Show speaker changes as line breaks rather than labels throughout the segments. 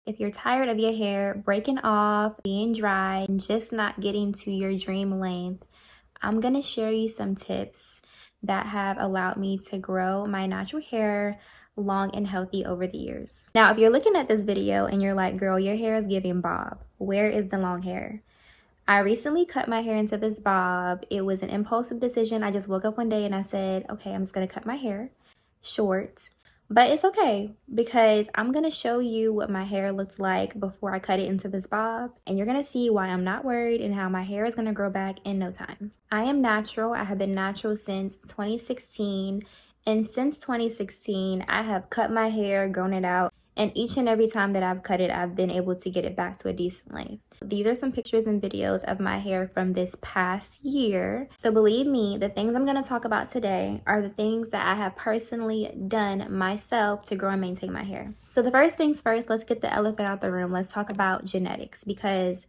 If you're tired of your hair breaking off, being dry, and just not getting to your dream length, I'm gonna share you some tips that have allowed me to grow my natural hair long and healthy over the years. Now, if you're looking at this video and you're like, girl, your hair is giving bob, where is the long hair? I recently cut my hair into this bob. It was an impulsive decision. I just woke up one day and I said, okay, I'm just gonna cut my hair short. But it's okay because I'm gonna show you what my hair looks like before I cut it into this bob, and you're gonna see why I'm not worried and how my hair is gonna grow back in no time. I am natural. I have been natural since 2016, and since 2016 I have cut my hair, grown it out, and each and every time that I've cut it, I've been able to get it back to a decent length. These are some pictures and videos of my hair from this past year. So believe me, the things I'm gonna talk about today are the things that I have personally done myself to grow and maintain my hair. So the first things first, let's get the elephant out the room. Let's talk about genetics, because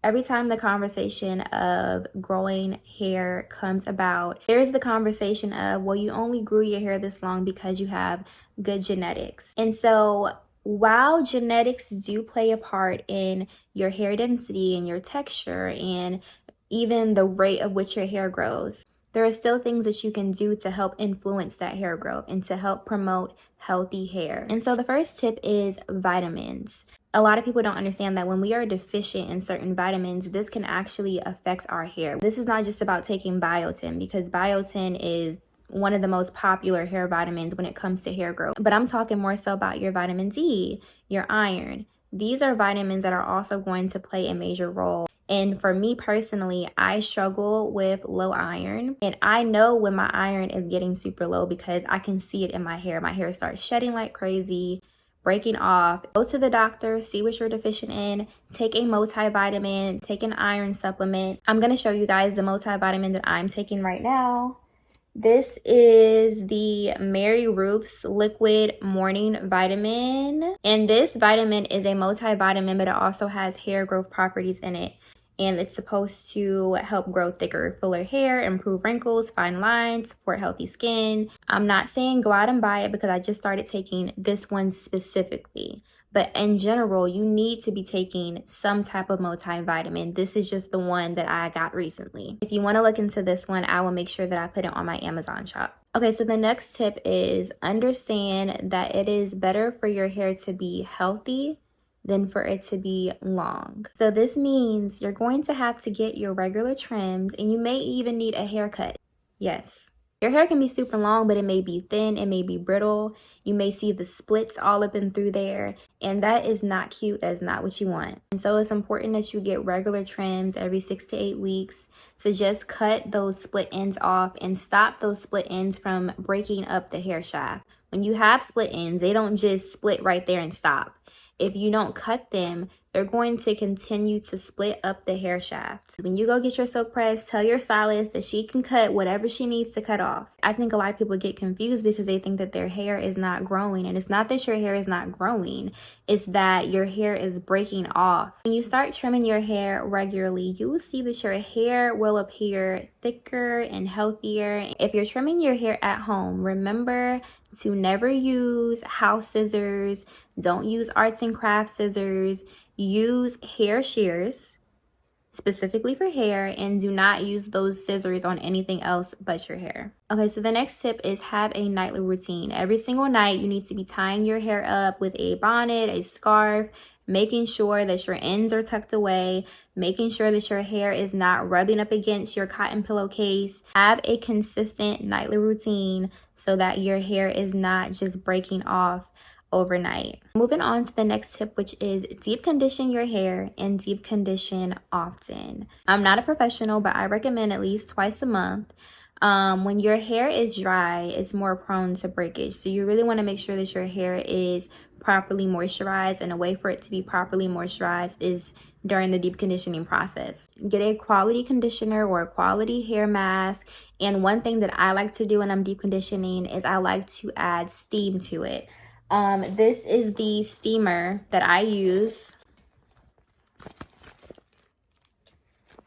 every time the conversation of growing hair comes about, there's the conversation of, well, you only grew your hair this long because you have good genetics. And so while genetics do play a part in your hair density and your texture and even the rate of which your hair grows, there are still things that you can do to help influence that hair growth and to help promote healthy hair. And so the first tip is vitamins. A lot of people don't understand that when we are deficient in certain vitamins, this can actually affect our hair. This is not just about taking biotin, because biotin is one of the most popular hair vitamins when it comes to hair growth. But I'm talking more so about your vitamin D, your iron. These are vitamins that are also going to play a major role. And for me personally, I struggle with low iron. And I know when my iron is getting super low because I can see it in my hair. My hair starts shedding like crazy, breaking off. Go to the doctor, see what you're deficient in, take a multivitamin, take an iron supplement. I'm gonna show you guys the multivitamin that I'm taking right now. This is the Mary Ruth's Liquid Morning Vitamin. And this vitamin is a multivitamin, but it also has hair growth properties in it. And it's supposed to help grow thicker, fuller hair, improve wrinkles, fine lines, support healthy skin. I'm not saying go out and buy it because I just started taking this one specifically. But in general, you need to be taking some type of multivitamin. This is just the one that I got recently. If you want to look into this one, I will make sure that I put it on my Amazon shop. Okay, so the next tip is understand that it is better for your hair to be healthy than for it to be long. So this means you're going to have to get your regular trims, and you may even need a haircut. Yes. Your hair can be super long, but it may be thin, it may be brittle. You may see the splits all up and through there, and that is not cute. That is not what you want. And so it's important that you get regular trims every 6 to 8 weeks to just cut those split ends off and stop those split ends from breaking up the hair shaft. When you have split ends, they don't just split right there and stop. If you don't cut them, they're going to continue to split up the hair shaft. When you go get your silk press, tell your stylist that she can cut whatever she needs to cut off. I think a lot of people get confused because they think that their hair is not growing. And it's not that your hair is not growing, it's that your hair is breaking off. When you start trimming your hair regularly, you will see that your hair will appear thicker and healthier. If you're trimming your hair at home, remember to never use house scissors. Don't use arts and crafts scissors. Use hair shears specifically for hair, and do not use those scissors on anything else but your hair. Okay, so the next tip is have a nightly routine. Every single night you need to be tying your hair up with a bonnet, a scarf, making sure that your ends are tucked away, making sure that your hair is not rubbing up against your cotton pillowcase. Have a consistent nightly routine so that your hair is not just breaking off overnight. Moving on to the next tip, which is deep condition your hair and deep condition often. I'm not a professional, but I recommend at least twice a month. When your hair is dry, it's more prone to breakage. So you really want to make sure that your hair is properly moisturized, and a way for it to be properly moisturized is during the deep conditioning process. Get a quality conditioner or a quality hair mask. And one thing that I like to do when I'm deep conditioning is I like to add steam to it. This is the steamer that I use,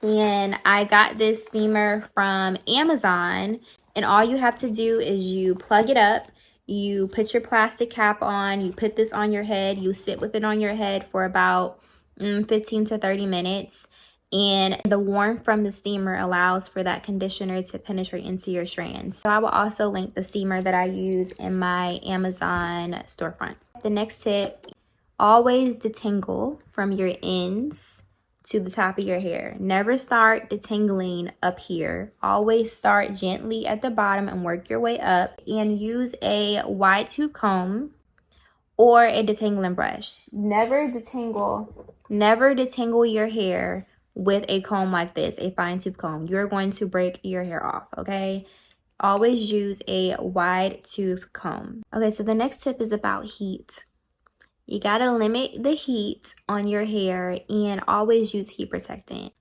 and I got this steamer from Amazon, and all you have to do is you plug it up, You put your plastic cap on, you put this on your head, you sit with it on your head for about 15 to 30 minutes. And the warmth from the steamer allows for that conditioner to penetrate into your strands. So I will also link the steamer that I use in my Amazon storefront. The next tip, always detangle from your ends to the top of your hair. Never start detangling up here. Always start gently at the bottom and work your way up, and use a wide tooth comb or a detangling brush. Never detangle your hair with a comb like this, a fine tooth comb. You're going to break your hair off, okay? Always use a wide tooth comb. Okay, so the next tip is about heat. You gotta limit the heat on your hair and always use heat protectant.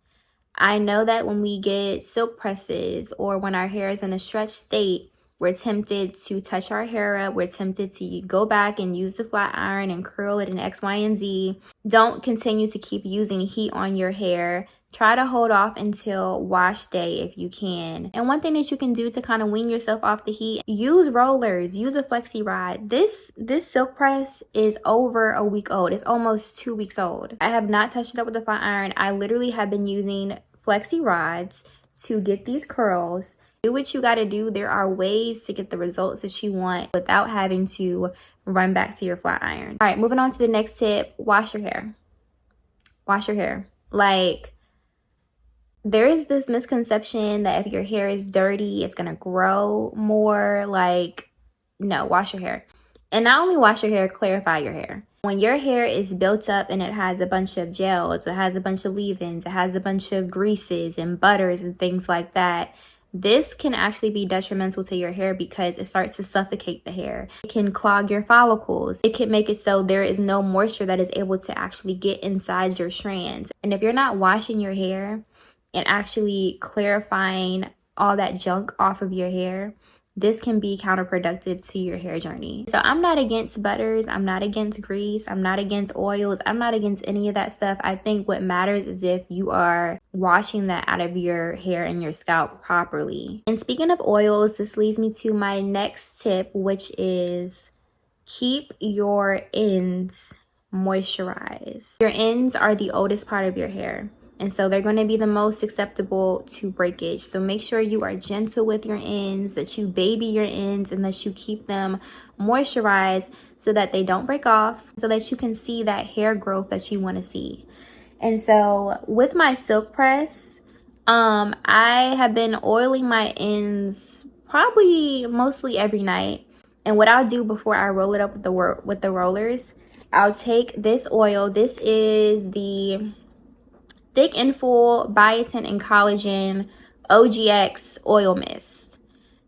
I know that when we get silk presses or when our hair is in a stretched state, we're tempted to touch our hair up. We're tempted to go back and use the flat iron and curl it in X, Y, and Z. Don't continue to keep using heat on your hair. Try to hold off until wash day if you can. And one thing that you can do to kind of wean yourself off the heat, use rollers, use a flexi rod. This silk press is over a week old. It's almost 2 weeks old. I have not touched it up with a flat iron. I literally have been using flexi rods to get these curls. Do what you got to do. There are ways to get the results that you want without having to run back to your flat iron. All right, moving on to the next tip, wash your hair. Wash your hair. Like, there is this misconception that if your hair is dirty, it's going to grow more. Like, no, wash your hair. And not only wash your hair, clarify your hair. When your hair is built up and it has a bunch of gels, it has a bunch of leave-ins, it has a bunch of greases and butters and things like that, this can actually be detrimental to your hair because it starts to suffocate the hair. It can clog your follicles. It can make it so there is no moisture that is able to actually get inside your strands. And if you're not washing your hair and actually clarifying all that junk off of your hair, this can be counterproductive to your hair journey. So I'm not against butters. I'm not against grease. I'm not against oils. I'm not against any of that stuff. I think what matters is if you are washing that out of your hair and your scalp properly. And speaking of oils, this leads me to my next tip, which is keep your ends moisturized. Your ends are the oldest part of your hair, and so they're going to be the most susceptible to breakage. So make sure you are gentle with your ends, that you baby your ends, and that you keep them moisturized so that they don't break off, so that you can see that hair growth that you want to see. And so with my silk press, I have been oiling my ends probably mostly every night. And what I'll do before I roll it up with the rollers, I'll take this oil. This is the Thick and Full Biotin and Collagen OGX Oil Mist.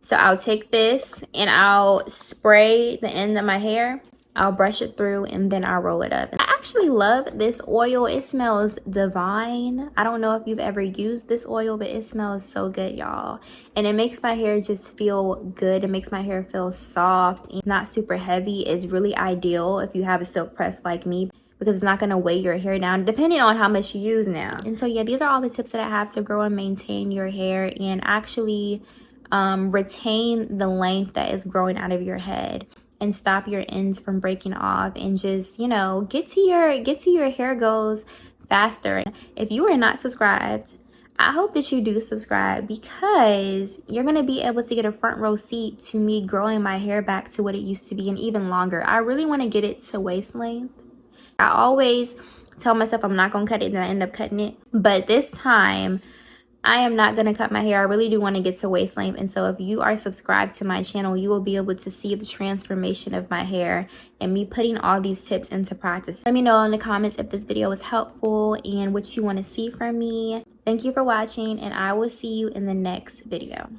So I'll take this and I'll spray the end of my hair. I'll brush it through and then I'll roll it up. I actually love this oil. It smells divine. I don't know if you've ever used this oil, but it smells so good, y'all. And it makes my hair just feel good. It makes my hair feel soft and not super heavy. It's really ideal if you have a silk press like me, because it's not going to weigh your hair down depending on how much you use now. And so yeah, these are all the tips that I have to grow and maintain your hair and actually retain the length that is growing out of your head and stop your ends from breaking off, and just, you know, get to your hair goals faster. If you are not subscribed, I hope that you do subscribe, because you're going to be able to get a front row seat to me growing my hair back to what it used to be and even longer. I really want to get it to waist length. I always tell myself I'm not going to cut it, and then I end up cutting it. But this time, I am not going to cut my hair. I really do want to get to waist length. And so if you are subscribed to my channel, you will be able to see the transformation of my hair and me putting all these tips into practice. Let me know in the comments if this video was helpful and what you want to see from me. Thank you for watching, and I will see you in the next video.